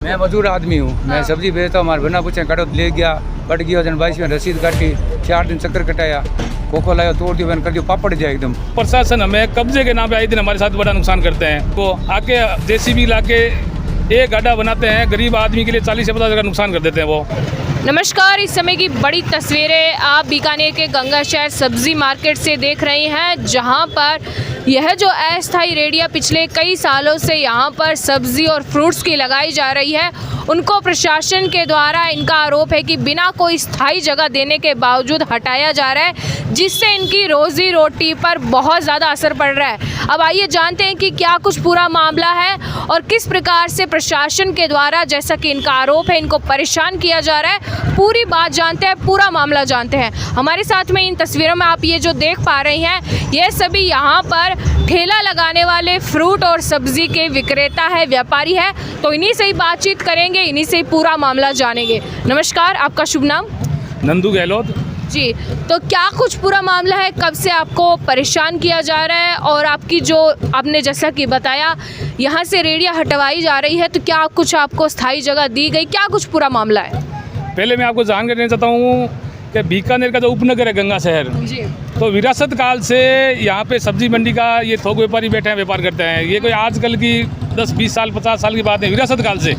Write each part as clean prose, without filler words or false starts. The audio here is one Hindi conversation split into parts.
मैं मजदूर आदमी हूँ, मैं सब्जी बेचता हूँ। हमारे बिना पूछे कटो ले गया, कट गया, जन 22 में रसीद काटी, 4 दिन चक्कर कटाया, कोको लाया तोड़ दिया, मैंने कर दिया पापड़ जाए एकदम। प्रशासन हमें कब्जे के नाम पे आए दिन हमारे साथ बड़ा नुकसान करते हैं। तो आके जेसीबी लाके एक गड्ढा बनाते हैं, गरीब आदमी के लिए 40 से 50 हज़ार का नुकसान कर देते हैं वो। नमस्कार, इस समय की बड़ी तस्वीरें आप बीकानेर के गंगा शहर सब्जी मार्केट से देख रहे हैं, जहां पर यह जो अस्थायी रेडिया पिछले कई सालों से यहां पर सब्जी और फ्रूट्स की लगाई जा रही है, उनको प्रशासन के द्वारा इनका आरोप है कि बिना कोई स्थायी जगह देने के बावजूद हटाया जा रहा है, जिससे इनकी रोजी रोटी पर बहुत ज़्यादा असर पड़ रहा है। अब आइए जानते हैं कि क्या कुछ पूरा मामला है और किस प्रकार से प्रशासन के द्वारा, जैसा कि इनका आरोप है, इनको परेशान किया जा रहा है। पूरी बात जानते हैं, पूरा मामला जानते हैं। हमारे साथ में इन तस्वीरों में आप ये जो देख पा रहे हैं, ये सभी यहाँ पर ठेला लगाने वाले फ्रूट और सब्जी के विक्रेता है, व्यापारी है। तो इन्हीं से ही बातचीत करेंगे, इन्हीं से ही पूरा मामला जानेंगे। नमस्कार, आपका शुभ नाम? नंदू गहलोत जी। तो क्या कुछ पूरा मामला है, कब से आपको परेशान किया जा रहा है और आपकी जो आपने जैसा कि बताया यहाँ से रेडिया हटवाई जा रही है, तो क्या कुछ आपको स्थायी जगह दी गई, क्या कुछ पूरा मामला है? पहले मैं आपको जानकारी देना चाहता हूँ कि बीकानेर का जो उपनगर है गंगा शहर, जी, तो विरासत काल से यहाँ पे सब्जी मंडी का ये थोक व्यापारी बैठे हैं, व्यापार करते हैं। ये कोई आजकल की 10-20 साल 50 साल की बात है, विरासत काल से।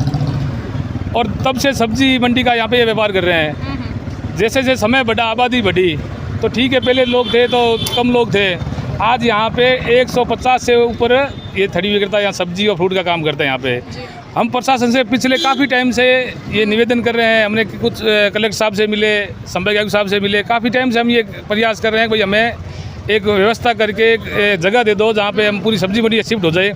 और तब से सब्जी मंडी का यहाँ पे ये व्यापार कर रहे हैं। जैसे जैसे समय बढ़ा, आबादी बढ़ी, तो ठीक है, पहले लोग थे तो कम लोग थे, आज यहाँ पे 150 से ऊपर ये थड़ी विक्रेता यहाँ सब्जी और फ्रूट का काम करते हैं यहाँ पे। हम प्रशासन से पिछले काफ़ी टाइम से ये निवेदन कर रहे हैं। हमने कुछ कलेक्टर साहब से मिले, संभाग आयुक्त साहब से मिले, काफ़ी टाइम से हम ये प्रयास कर रहे हैं कि भाई हमें एक व्यवस्था करके एक जगह दे दो जहाँ पे हम पूरी सब्जी मंडी शिफ्ट हो जाए,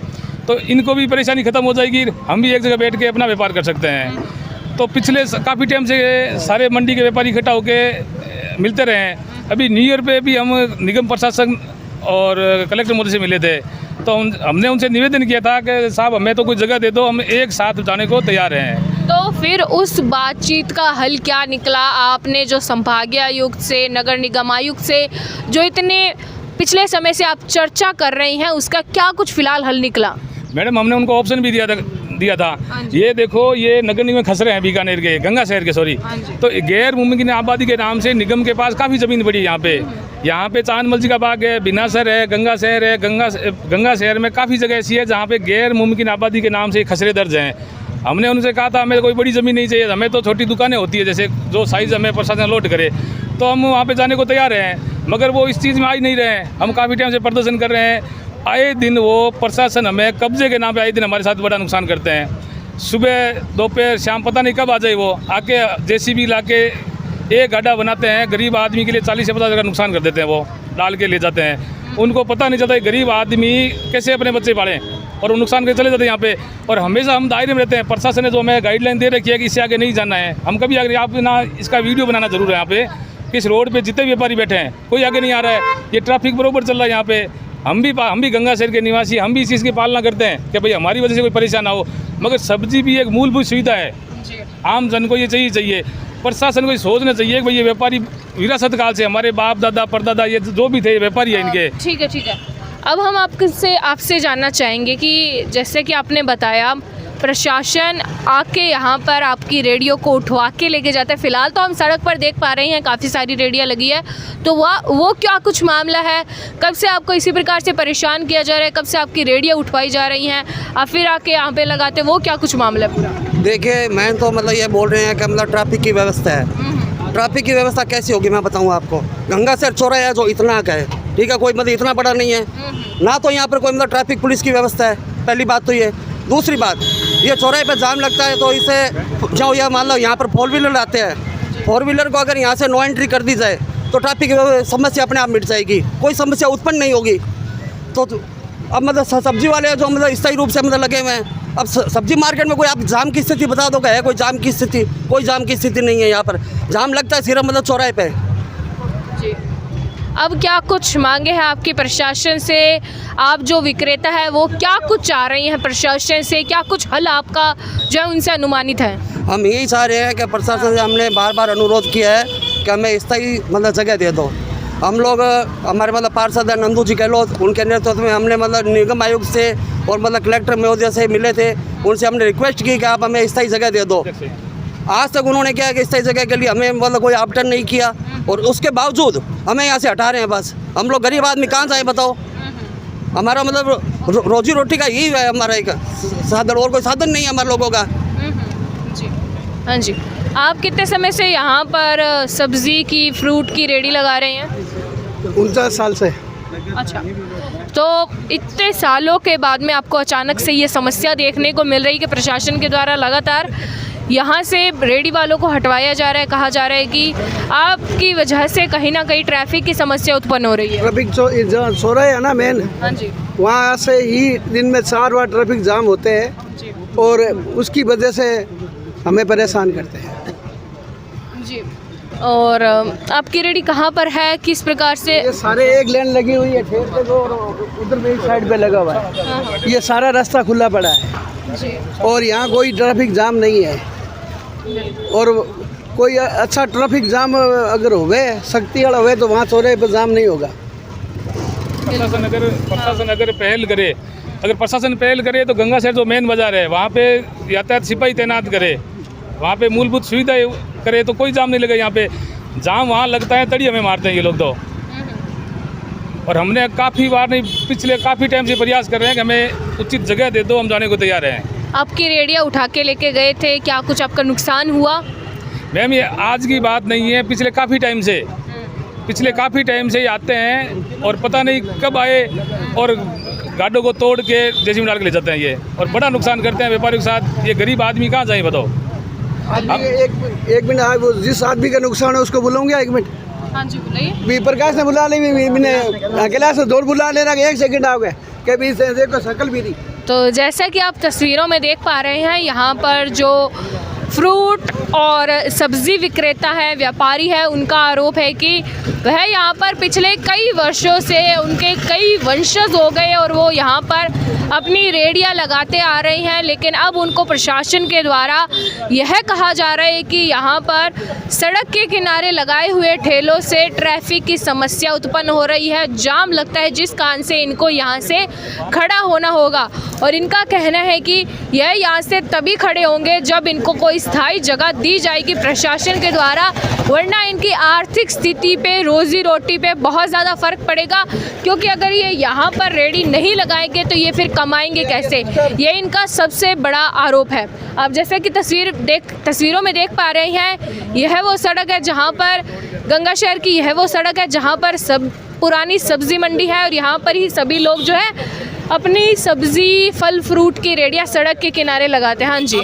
तो इनको भी परेशानी ख़त्म हो जाएगी, हम भी एक जगह बैठ के अपना व्यापार कर सकते हैं। तो पिछले काफ़ी टाइम से सारे मंडी के व्यापारी इकट्ठा होकर मिलते रहे हैं। अभी न्यू ईयर पे भी हम निगम प्रशासन और कलेक्टर महोदय से मिले थे, तो हमने उनसे निवेदन किया था कि साहब हमें तो कोई जगह दे दो, हम एक साथ जाने को तैयार हैं। तो फिर उस बातचीत का हल क्या निकला? आपने जो संभागीय आयुक्त से, नगर निगम आयुक्त से जो इतने पिछले समय से आप चर्चा कर रही हैं, उसका क्या कुछ फिलहाल हल निकला? मैडम, हमने उनको ऑप्शन भी दिया था। ये देखो, ये नगर निगम खसरे हैं बीकानेर के, गंगा शहर के, सॉरी। तो गैर मुमकिन आबादी के नाम से निगम के पास काफ़ी ज़मीन पड़ी है यहाँ पे चांदमल जी का बाग है, बिनासर है, गंगा शहर है। गंगा शहर में काफ़ी जगह ऐसी है जहाँ पे गैर मुमकिन आबादी के नाम से खसरे दर्ज हैं। हमने उनसे कहा था हमें कोई बड़ी ज़मीन नहीं चाहिए, हमें तो छोटी दुकानें होती है, जैसे जो साइज़ हमें प्रशासन अलॉट करे, तो हम वहाँ पे जाने को तैयार हैं। मगर वो इस चीज़ में आ ही नहीं रहे हैं। हम काफ़ी टाइम से प्रदर्शन कर रहे हैं, आए दिन वो प्रशासन हमें कब्जे के नाम पे आए दिन हमारे साथ बड़ा नुकसान करते हैं। सुबह, दोपहर, शाम, पता नहीं कब आ जाए वो आके जेसीबी लाके एक गड्ढा बनाते हैं, गरीब आदमी के लिए 40 से 50 हज़ार का नुकसान कर देते हैं, वो डाल के ले जाते हैं। उनको पता नहीं चलता गरीब आदमी कैसे अपने बच्चे पालें, और वो नुकसान करके चले जाते हैं यहाँ पे। और हमेशा हम दायरे में रहते हैं। प्रशासन ने जो हमें गाइडलाइन दे रखी है कि इससे आगे नहीं जाना है, हम कभी आगे, आप ना इसका वीडियो बनाना जरूर है यहाँ पे, कि इस रोड पे जितने व्यापारी बैठे हैं कोई आगे नहीं आ रहा है, ये ट्रैफिक बरोबर चल रहा है यहाँ पे। हम भी गंगा शहर के निवासी, हम भी इस चीज़ की पालना करते हैं कि भाई हमारी वजह से कोई परेशान ना हो। मगर सब्जी भी एक मूलभूत सुविधा है, आम जन को ये चाहिए। प्रशासन को ये सोचना चाहिए कि भाई ये व्यापारी विरासत काल से, हमारे बाप दादा परदादा ये जो भी थे व्यापारी है इनके। ठीक है। अब हम आपसे जानना चाहेंगे कि जैसे कि आपने बताया, प्रशासन आके यहाँ पर आपकी रेडियो को उठवा के लेके जाता है। फ़िलहाल तो हम सड़क पर देख पा रहे हैं काफ़ी सारी रेडिया लगी है, तो वो क्या कुछ मामला है? कब से आपको इसी प्रकार से परेशान किया जा रहा है? कब से आपकी रेडिया उठवाई जा रही हैं, आप फिर आके यहाँ पे लगाते, वो क्या कुछ मामला है पूरा? देखिए, मैं तो मतलब ये बोल रहे हैं कि मतलब ट्रैफिक की व्यवस्था है। ट्रैफिक की व्यवस्था कैसी होगी मैं बताऊँ आपको। गंगा शहर चौराहा है जो इतना का है, ठीक है, कोई मतलब इतना बड़ा नहीं है ना, तो यहाँ पर कोई मतलब ट्रैफिक पुलिस की व्यवस्था है। पहली बात तो ये। दूसरी बात, ये चौराहे पे जाम लगता है, तो इसे जो यह मान लो यहाँ पर 4 व्हीलर आते हैं, 4 व्हीलर को अगर यहाँ से नो एंट्री कर दी जाए तो ट्रैफिक समस्या अपने आप मिट जाएगी, कोई समस्या उत्पन्न नहीं होगी। तो अब मतलब सब्जी वाले जो मतलब स्थायी रूप से मतलब लगे हुए हैं, अब सब्जी मार्केट में कोई आप जाम की स्थिति बता दो, है कोई जाम की स्थिति? कोई जाम की स्थिति नहीं है यहाँ पर। जाम लगता है सिर्फ मतलब चौराहे पे। जी। अब क्या कुछ मांगे हैं आपकी प्रशासन से? आप जो विक्रेता है वो क्या कुछ चाह रही हैं प्रशासन से? क्या कुछ हल आपका जो है उनसे अनुमानित है? हम यही चाह रहे हैं कि प्रशासन से हमने बार बार अनुरोध किया है कि हमें स्थायी मतलब जगह दे दो। हम लोग हमारे मतलब पार्षद नंदू जी गहलोत उनके नेतृत्व में हमने मतलब निगम आयुक्त से और मतलब कलेक्टर महोदय से मिले थे। उनसे हमने रिक्वेस्ट की कि आप हमें स्थायी जगह दे दो। आज तक उन्होंने क्या है कि स्थायी जगह के लिए हमें मतलब कोई आवंटन नहीं किया और उसके बावजूद हमें यहाँ से हटा रहे हैं। बस हम लोग गरीब आदमी कहाँ जाए बताओ। हमारा मतलब रोजी रोटी का यही है हमारा एक साधन, और कोई साधन नहीं है हमारे लोगों का। जी हाँ जी, आप कितने समय से यहाँ पर सब्जी की फ्रूट की रेडी लगा रहे हैं? 49 साल से। अच्छा, तो इतने सालों के बाद में आपको अचानक से ये समस्या देखने को मिल रही कि प्रशासन के द्वारा लगातार यहाँ से रेडी वालों को हटवाया जा रहा है। कहा जा रहा है कि आपकी वजह से कहीं ना कहीं ट्रैफिक की समस्या उत्पन्न हो रही है। ट्रैफिक जहाँ सो रहे हैं ना मेन, हाँ जी, वहाँ से ही दिन में 4 बार ट्रैफिक जाम होते हैं और उसकी वजह से हमें परेशान करते हैं जी। और आपकी रेडी कहाँ पर है, किस प्रकार से? ये सारे एक लेन लगी हुई है ठेर पे तो, और उधर भी एक साइड पे लगा हुआ है। ये सारा रास्ता खुला पड़ा है जी, और यहाँ कोई ट्रैफिक जाम नहीं है। और कोई अच्छा ट्रैफिक जाम अगर होवे सख्ती वाला हुए तो वहाँ चौराहे पर जाम नहीं होगा। प्रशासन अगर पहल करे, अगर प्रशासन पहल करे तो गंगा शहर जो मेन बाजार है वहाँ पे यातायात सिपाही तैनात करे, वहाँ पे मूलभूत सुविधाएं करे तो कोई जाम नहीं लगे। यहाँ पे जाम वहाँ लगता है तड़ी हमें मारते हैं ये लोग तो। और हमने काफ़ी बार नहीं, पिछले काफ़ी टाइम से प्रयास कर रहे हैं कि हमें उचित जगह दे दो, हम जाने को तैयार हैं। आपकी रेडिया उठा के लेके गए थे, क्या कुछ आपका नुकसान हुआ? मैम ये आज की बात नहीं है, पिछले काफ़ी टाइम से ही आते हैं और पता नहीं कब आए और गाड़ों को तोड़ के जैसे में डाल के ले जाते हैं ये, और बड़ा नुकसान करते हैं व्यापारियों के साथ। ये गरीब आदमी कहाँ जाए बताओ। एक मिनट, वो जिस आदमी का नुकसान है उसको बुलाऊंगा। 1 मिनट। हाँ जी, बुलाइए। प्रकाश ने बुला ली, मैंने अकेला से दौड़ बुला लेना। 1 सेकंड आओगे के बीच से देखो शकल भी नहीं। तो जैसा कि आप तस्वीरों में देख पा रहे हैं, यहाँ पर जो फ्रूट और सब्ज़ी विक्रेता है, व्यापारी है, उनका आरोप है कि वह यहाँ पर पिछले कई वर्षों से उनके कई वंशज हो गए और वो यहाँ पर अपनी रेडियाँ लगाते आ रहे हैं। लेकिन अब उनको प्रशासन के द्वारा यह कहा जा रहा है कि यहाँ पर सड़क के किनारे लगाए हुए ठेलों से ट्रैफिक की समस्या उत्पन्न हो रही है, जाम लगता है, जिस कारण से इनको यहाँ से खड़ा होना होगा। और इनका कहना है कि यह यहाँ से तभी खड़े होंगे जब इनको कोई स्थायी जगह दी जाएगी प्रशासन के द्वारा, वरना इनकी आर्थिक स्थिति पे, रोजी रोटी पे बहुत ज़्यादा फ़र्क पड़ेगा। क्योंकि अगर ये यहाँ पर रेडी नहीं लगाएंगे तो ये फिर कमाएंगे कैसे, ये इनका सबसे बड़ा आरोप है। आप जैसे कि तस्वीरों में देख पा रहे हैं, यह वो सड़क है जहाँ पर गंगा शहर की, यह वो सड़क है जहाँ पर पुरानी सब्जी मंडी है और यहाँ पर ही सभी लोग जो है अपनी सब्जी, फल फ्रूट की रेडियाँ सड़क के किनारे लगाते हैं। हाँ जी,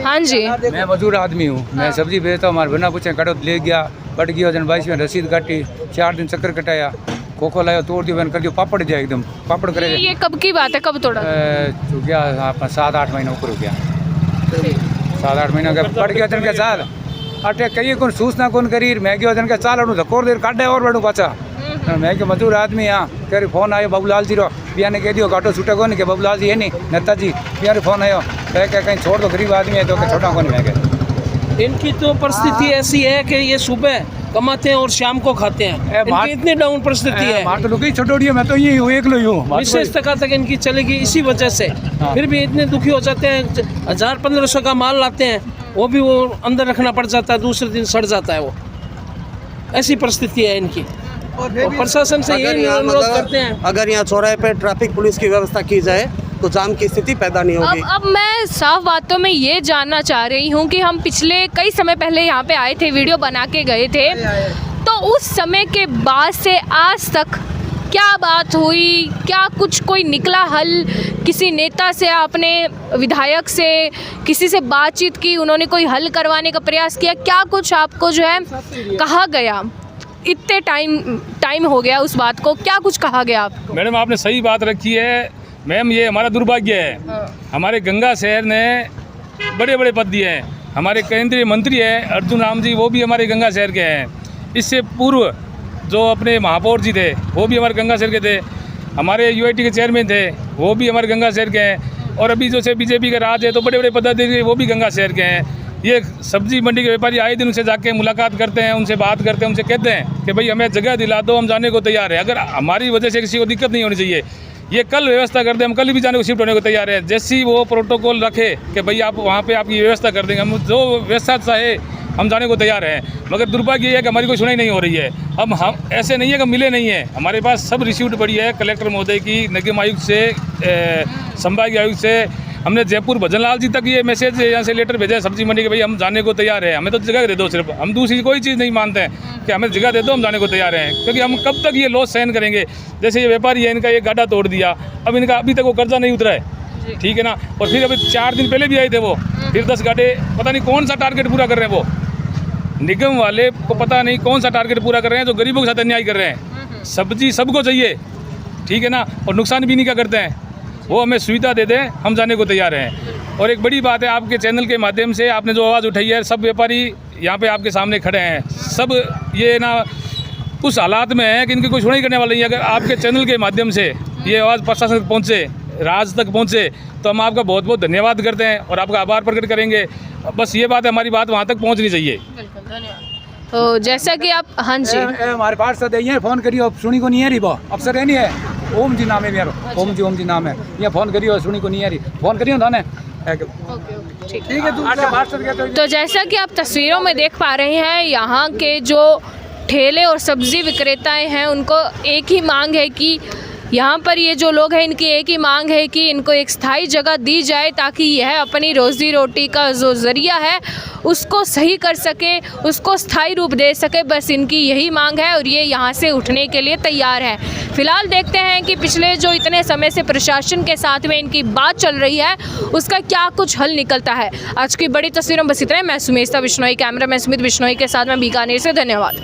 हाँ जी। मैं मजदूर आदमी हूँ, मैं सब्जी बेचता हूँ। हमारे बिना पूछे कड़ोत ले गया, पट गया, जन 22 में रसीद काटी, 4 दिन चक्कर कटाया, खोखो लाया, तोड़ दिया, मैंने कर दिया, पापड़ दिया एकदम, पापड़ करे। ये कब की बात है, कब तोड़ा? हो गया अपना 7-8 महीना ऊपर हो गया, 7-8 महीना का पट गया जन के साल अटे कई कौन सूचना कौन करी। मैं गया जन के चाल धक्को देर काटे और बढ़ू पाचा। मैं क्या मजदूर आदमी यहाँ कह फोन आयो बाबूलाल जी रो, पिया ने कह दियो गाटो छूटे कौन के बाबूलाल जी है नहीं नेताजी, पिया फोन आयो कह कहीं छोड़ दो, गरीब आदमी है तो छोटा कौन। मैं कह इनकी तो परिस्थिति ऐसी है कि ये सुबह कमाते हैं और शाम को खाते हैं। इनकी इतनी डाउन परिस्थिति है। मार तो लुकी छोड़ो, मैं तो यही हूँ, एक लो हूँ। विशेष तक इनकी चलेगी इसी वजह से। फिर भी इतने दुखी हो जाते हैं, 1000-1500 का माल लाते हैं, वो भी वो अंदर रखना पड़ जाता है, दूसरे दिन सड़ जाता है। वो ऐसी परिस्थिति है इनकी। और प्रशासन से यही अनुरोध करते हैं, अगर यहाँ चौराहे पे ट्रैफिक पुलिस की व्यवस्था की जाए तो जाम की स्थिति पैदा नहीं होगी। अब मैं साफ बातों में ये जानना चाह रही हूँ कि हम पिछले कई समय पहले यहाँ पे आए थे, वीडियो बना के गए थे, तो उस समय के बाद से आज तक क्या बात हुई, क्या कुछ कोई निकला हल? किसी नेता से, आपने विधायक से, किसी से बातचीत की, उन्होंने कोई हल करवाने का प्रयास किया? क्या कुछ आपको जो है कहा गया? इतने टाइम हो गया उस बात को, क्या कुछ कहा गया आपको? मैडम आपने सही बात रखी है। मैम ये हमारा दुर्भाग्य है, हमारे गंगा शहर ने बड़े बड़े पद दिए हैं। हमारे केंद्रीय मंत्री हैं अर्जुन राम जी, वो भी हमारे गंगा शहर के हैं। इससे पूर्व जो अपने महापौर जी थे वो भी हमारे गंगा शहर के थे। हमारे यूआईटी के चेयरमैन थे वो भी हमारे गंगा शहर के हैं। और अभी जो से बीजेपी का राज है तो बड़े बड़े पदाधिकारी वो भी गंगा शहर के हैं। ये सब्जी मंडी के व्यापारी आए दिन उनसे जाके मुलाकात करते हैं, उनसे बात करते हैं, उनसे कहते हैं कि भाई हमें जगह दिला दो, हम जाने को तैयार हैं। अगर हमारी वजह से किसी को दिक्कत नहीं होनी चाहिए, ये कल व्यवस्था कर दें, हम कल भी जाने को शिफ्ट होने को तैयार हैं। जैसी वो प्रोटोकॉल रखे कि भाई आप वहाँ पे आपकी व्यवस्था कर देंगे, हम जो व्यवस्था चाहे हम जाने को तैयार हैं। मगर दुर्भाग्य ये है कि हमारी कोई सुनाई नहीं हो रही है। अब हम ऐसे नहीं है कि मिले नहीं है, हमारे पास सब रिसीव्ड पड़ी है कलेक्टर महोदय की, निगम आयुक्त से, संभागीय आयुक्त से। हमने जयपुर भजनलाल जी तक ये मैसेज यहाँ से लेटर भेजा है सब्जी मंडी के, भाई हम जाने को तैयार हैं, हमें तो जगह दे दो। सिर्फ हम दूसरी कोई चीज़ नहीं मानते हैं कि हमें जगह दे दो, हम जाने को तैयार हैं। क्योंकि हम कब तक ये लॉस सहन करेंगे। जैसे ये व्यापारी है, इनका ये गाड़ा तोड़ दिया, अब इनका अभी तक वो कर्जा नहीं उतरा है, ठीक है ना। और फिर अभी 4 दिन पहले भी आए थे वो, फिर 10 गाड़े, पता नहीं कौन सा टारगेट पूरा कर रहे हैं वो। निगम वाले को पता नहीं कौन सा टारगेट पूरा कर रहे हैं, जो गरीबों के साथ अन्याय कर रहे हैं। सब्जी सबको चाहिए, ठीक है ना, और नुकसान भी नहीं क्या करते हैं। वो हमें सुविधा दे दें, हम जाने को तैयार हैं। और एक बड़ी बात है, आपके चैनल के माध्यम से आपने जो आवाज़ उठाई है, सब व्यापारी यहाँ पे आपके सामने खड़े हैं। सब ये ना उस हालात में है कि इनकी कोई सुनाई करने वाला नहीं है। अगर आपके चैनल के माध्यम से ये आवाज़ प्रशासन तक पहुँचे, राज तक पहुँचे, तो हम आपका बहुत बहुत धन्यवाद करते हैं और आपका आभार प्रकट करेंगे। बस ये बात है, हमारी बात वहाँ तक पहुँचनी चाहिए। तो जैसा कि आप, हाँ जी, हमारे पास सद ये फ़ोन करियो, सुनी को नहीं है रही वो अफसर है नहीं है, ओम जी नाम है मेरा, ओम जी नाम है, ये फ़ोन करियो, सुनी को नहीं है रही, फ़ोन करियो ना। ठीक है। तो जैसा कि आप तस्वीरों में देख पा रहे हैं, यहाँ के जो ठेले और सब्जी विक्रेताएं हैं, उनको एक ही मांग है कि यहाँ पर ये जो लोग हैं, इनकी एक ही मांग है कि इनको एक स्थायी जगह दी जाए, ताकि यह अपनी रोज़ी रोटी का जो ज़रिया है उसको सही कर सके, उसको स्थायी रूप दे सके। बस इनकी यही मांग है और ये यहाँ से उठने के लिए तैयार है। फिलहाल देखते हैं कि पिछले जो इतने समय से प्रशासन के साथ में इनकी बात चल रही है, उसका क्या कुछ हल निकलता है। आज की बड़ी तस्वीरों में बस इतना है। मैं सुमेशा बिश्नोई, कैमरा मैन सुमित बिश्नोई के साथ में बीकानेर से। धन्यवाद।